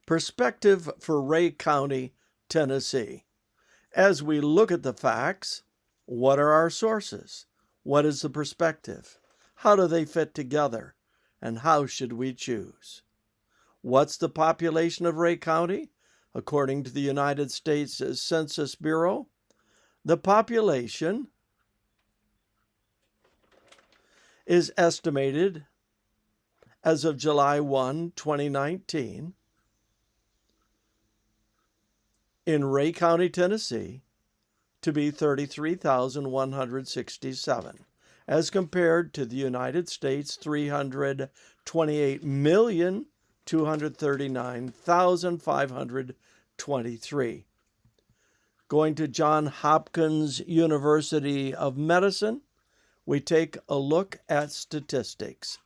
Perspective for Ray County, Tennessee. As we look at the facts, what are our sources? What is the perspective? How do they fit together? And how should we choose? What's the population of Ray County? According to the United States Census Bureau, the population is estimated as of July 1, 2019, in Ray County, Tennessee, to be 33,167, as compared to the United States 328,239,523. Going to Johns Hopkins University of Medicine, we take a look at statistics,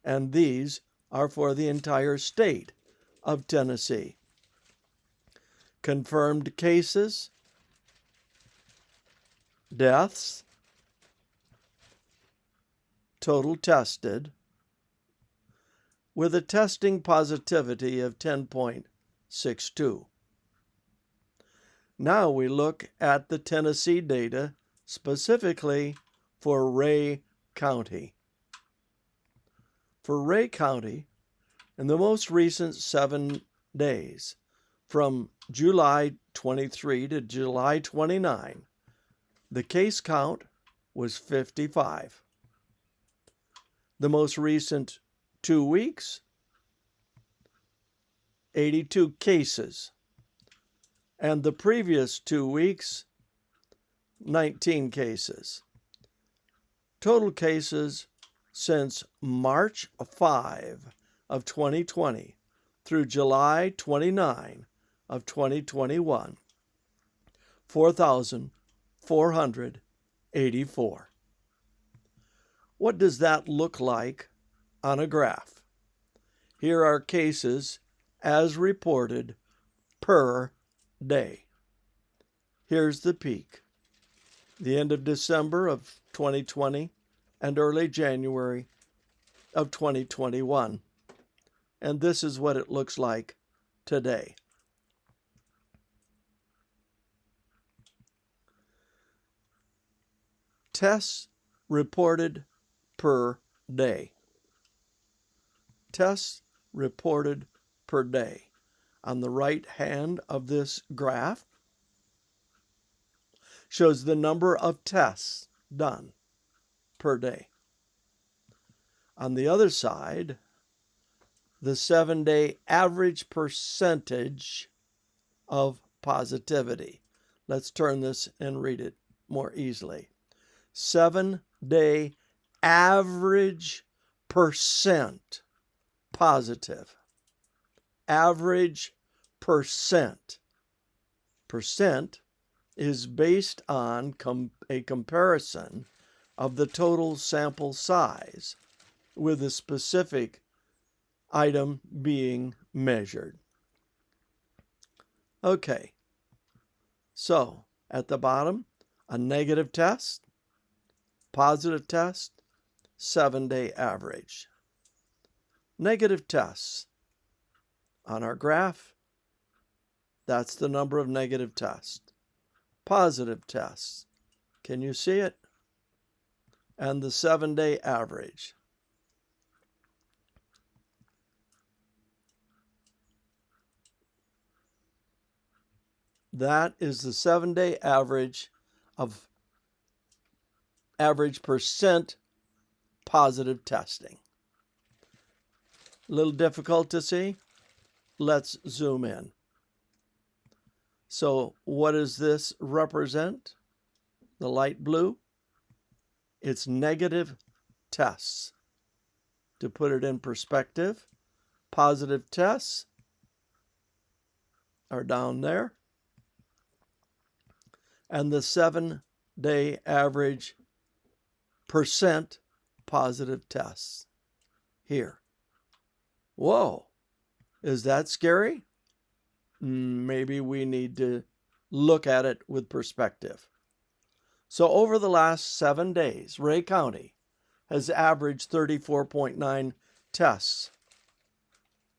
and these are for the entire state of Tennessee. Confirmed cases, deaths, total tested, with a testing positivity of 10.62. Now we look at the Tennessee data specifically for Ray County. For Ray County, in the most recent 7 days, from July 23 to July 29, the case count was 55. The most recent 2 weeks, 82 cases. And the previous 2 weeks, 19 cases. Total cases since March 5 of 2020 through July 29 of 2021, 4,484. What does that look like on a graph? Here are cases as reported per day. Here's the peak, the end of December of 2020 and early January of 2021. And this is what it looks like today. Tests reported per day. Tests reported per day. On the right hand of this graph shows the number of tests done per day. On the other side, the 7-day average percentage of positivity. Let's turn this and read it more easily. 7-day average percent positive. Average percent. Percent is based on a comparison of the total sample size with a specific item being measured. Okay, so at the bottom, a negative test, positive test, 7-day average. Negative tests. On our graph, that's the number of negative tests. Positive tests. Can you see it? And the 7-day average. That is the 7-day average of average percent positive testing. A little difficult to see? Let's zoom in. So what does this represent? The light blue? It's negative tests. To put it in perspective, positive tests are down there. And the 7-day average percent positive tests here. Whoa, is that scary? Maybe we need to look at it with perspective. So over the last 7 days, Ray County has averaged 34.9 tests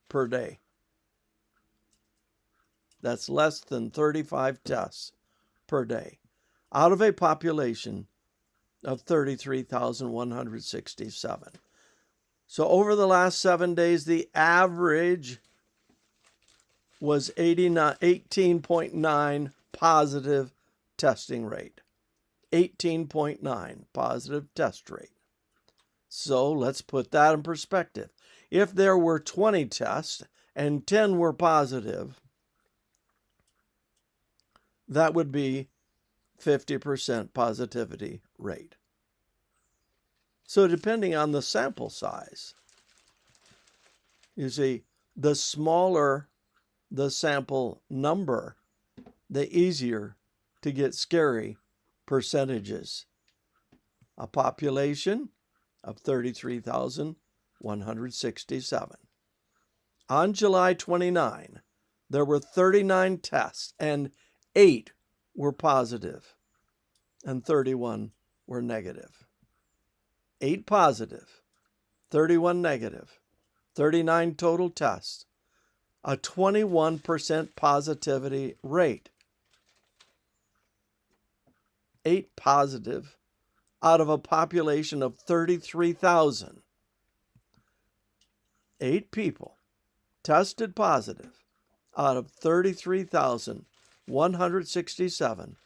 per day. That's less than 35 tests per day out of a population of 33,167. So over the last 7 days, the average was 18.9 positive testing rate. 18.9 positive test rate. So let's put that in perspective. If there were 20 tests and 10 were positive, that would be 50% positivity rate. So depending on the sample size, you see, the smaller the sample number, the easier to get scary percentages. A population of 33,167. On July 29, there were 39 tests and 8 were positive and 31 were negative. 8 positive, 31 negative, 39 total tests, a 21% positivity rate. 8 positive out of a population of 33,000. 8 people tested positive out of 33,167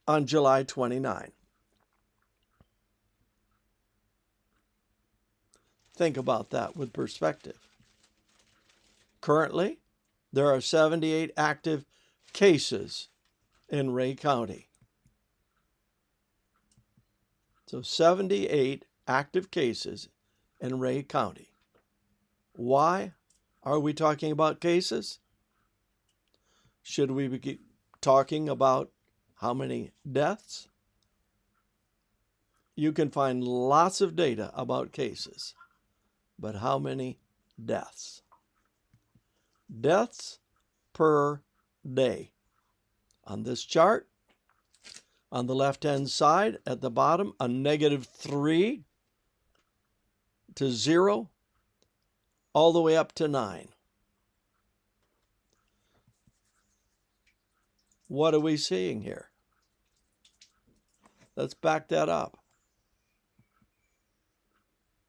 on July 29. Think about that with perspective. Currently, there are 78 active cases in Ray County. So 78 active cases in Ray County. Why are we talking about cases? Should we be talking about how many deaths? You can find lots of data about cases, but how many deaths? Deaths per day. On this chart, on the left-hand side at the bottom, a -3 to 0, all the way up to 9. What are we seeing here? Let's back that up.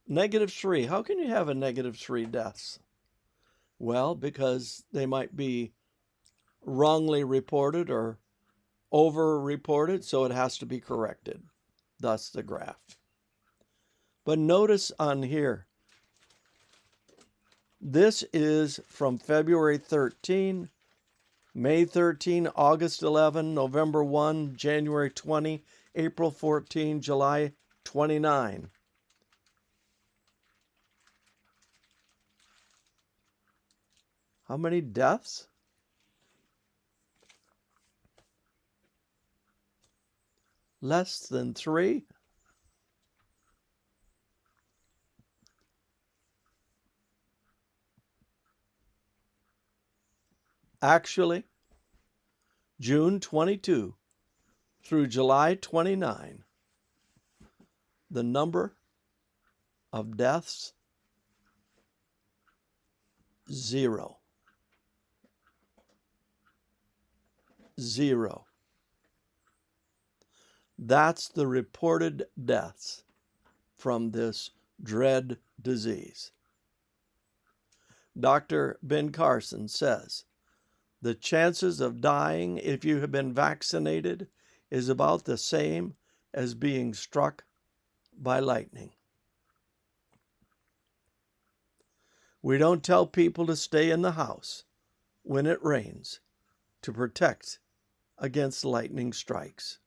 -3. How can you have a -3 deaths? Well, because they might be wrongly reported or over-reported, so it has to be corrected. Thus the graph. But notice on here, this is from February 13, May 13, August 11, November 1, January 20, April 14, July 29. How many deaths? Less than 3? Actually, June 22 through July 29, the number of deaths, 0. 0. That's the reported deaths from this dread disease. Dr. Ben Carson says, the chances of dying if you have been vaccinated is about the same as being struck by lightning. We don't tell people to stay in the house when it rains to protect against lightning strikes.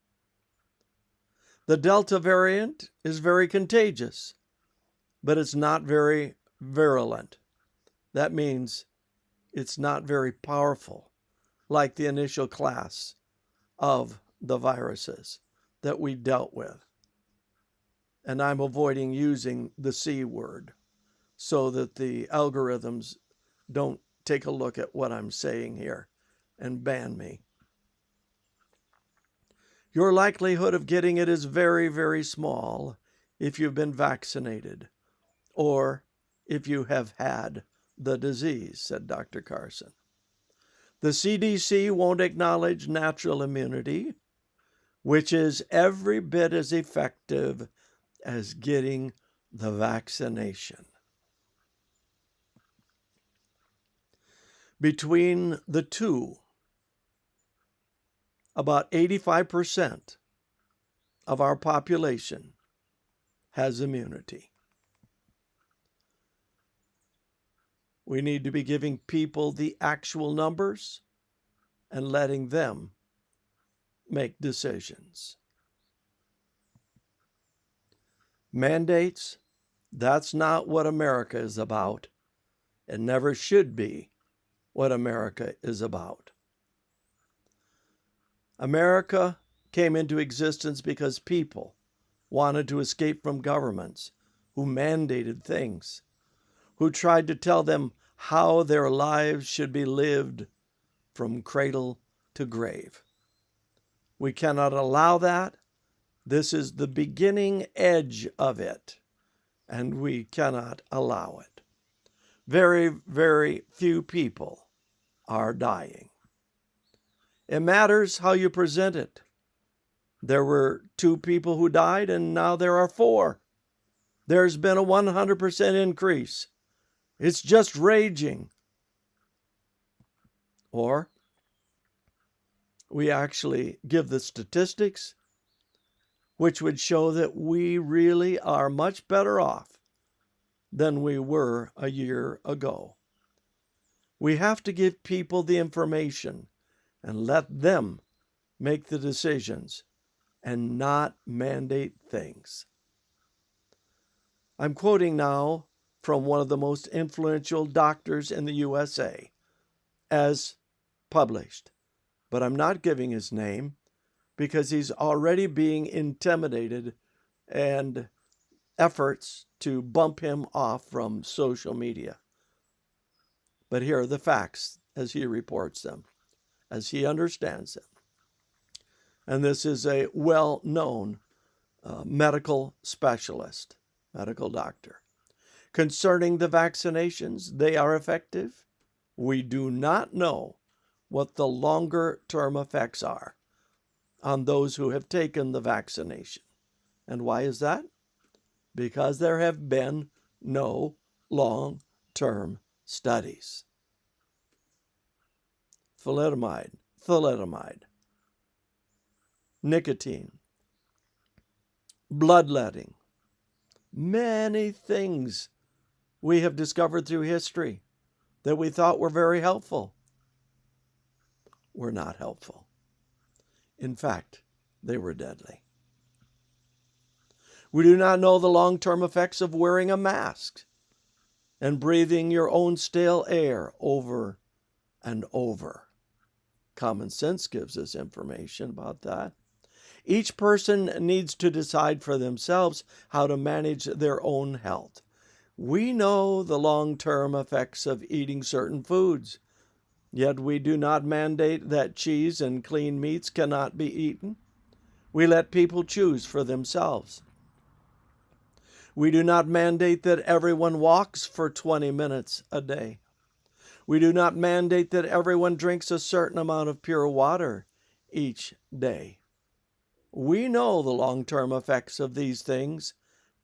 The Delta variant is very contagious, but it's not very virulent. That means it's not very powerful, like the initial class of the viruses that we dealt with. And I'm avoiding using the C word so that the algorithms don't take a look at what I'm saying here and ban me. Your likelihood of getting it is very, very small if you've been vaccinated or if you have had the disease, said Dr. Carson. The CDC won't acknowledge natural immunity, which is every bit as effective as getting the vaccination. Between the two, about 85% of our population has immunity. We need to be giving people the actual numbers and letting them make decisions. Mandates, that's not what America is about. It never should be what America is about. America came into existence because people wanted to escape from governments who mandated things, who tried to tell them how their lives should be lived from cradle to grave. We cannot allow that. This is the beginning edge of it, and we cannot allow it. Very, very few people are dying. It matters how you present it. There were 2 people who died, and now there are 4. There's been a 100% increase. It's just raging. Or we actually give the statistics, which would show that we really are much better off than we were a year ago. We have to give people the information and let them make the decisions and not mandate things. I'm quoting now from one of the most influential doctors in the USA, as published, but I'm not giving his name because he's already being intimidated and efforts to bump him off from social media. But here are the facts as he reports them, as he understands them. And this is a well-known medical specialist, medical doctor. Concerning the vaccinations, they are effective. We do not know what the longer-term effects are on those who have taken the vaccination. And why is that? Because there have been no long-term studies. Thalidomide, nicotine, bloodletting, many things we have discovered through history that we thought were very helpful were not helpful. In fact, they were deadly. We do not know the long-term effects of wearing a mask and breathing your own stale air over and over. Common sense gives us information about that. Each person needs to decide for themselves how to manage their own health. We know the long-term effects of eating certain foods, yet we do not mandate that cheese and clean meats cannot be eaten. We let people choose for themselves. We do not mandate that everyone walks for 20 minutes a day. We do not mandate that everyone drinks a certain amount of pure water each day. We know the long-term effects of these things,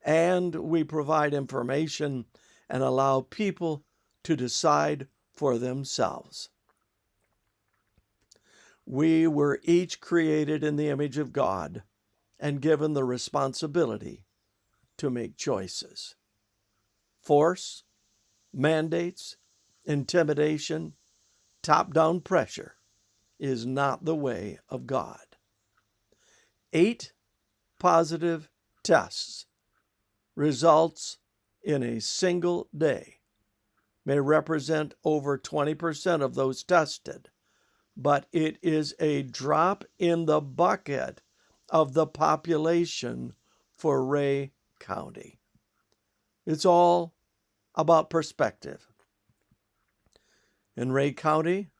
and we provide information and allow people to decide for themselves. We were each created in the image of God and given the responsibility to make choices. Force, mandates, intimidation, top-down pressure is not the way of God. 8 positive tests results in a single day may represent over 20% of those tested, but it is a drop in the bucket of the population for Ray County. It's all about perspective. In Ray County,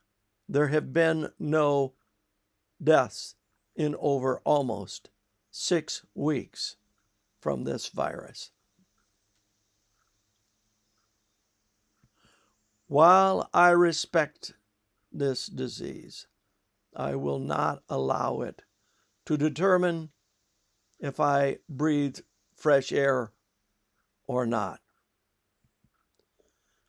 there have been no deaths in over almost 6 weeks from this virus. While I respect this disease. I will not allow it to determine if I breathe fresh air or not.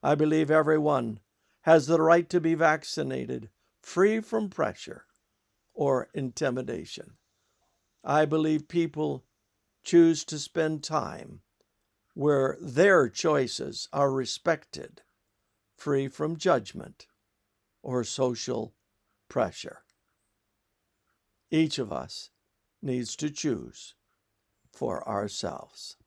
I believe everyone has the right to be vaccinated, free from pressure or intimidation. I believe people choose to spend time where their choices are respected, free from judgment or social pressure. Each of us needs to choose for ourselves.